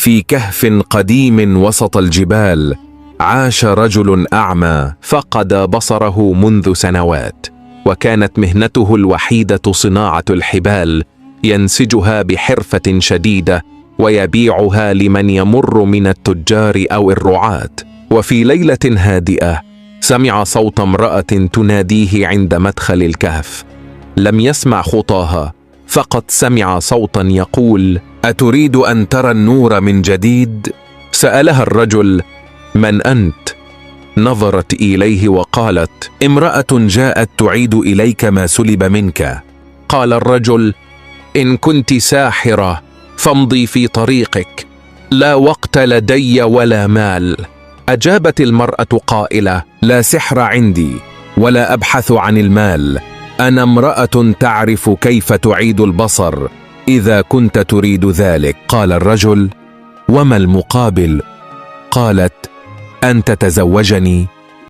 في كهف قديم وسط الجبال عاش رجل أعمى فقد بصره منذ سنوات، وكانت مهنته الوحيدة صناعة الحبال، ينسجها بحرفة شديدة ويبيعها لمن يمر من التجار أو الرعاة. وفي ليلة هادئة سمع صوت امرأة تناديه عند مدخل الكهف. لم يسمع خطاها، فقد سمع صوتا يقول: أتريد أن ترى النور من جديد؟ سألها الرجل: من أنت؟ نظرت إليه وقالت: امرأة جاءت تعيد إليك ما سلب منك. قال الرجل: إن كنت ساحرة فامضي في طريقك، لا وقت لدي ولا مال. أجابت المرأة قائلة: لا سحر عندي ولا أبحث عن المال، أنا امرأة تعرف كيف تعيد البصر إذا كنت تريد ذلك. قال الرجل: وما المقابل؟ قالت: أن تتزوجني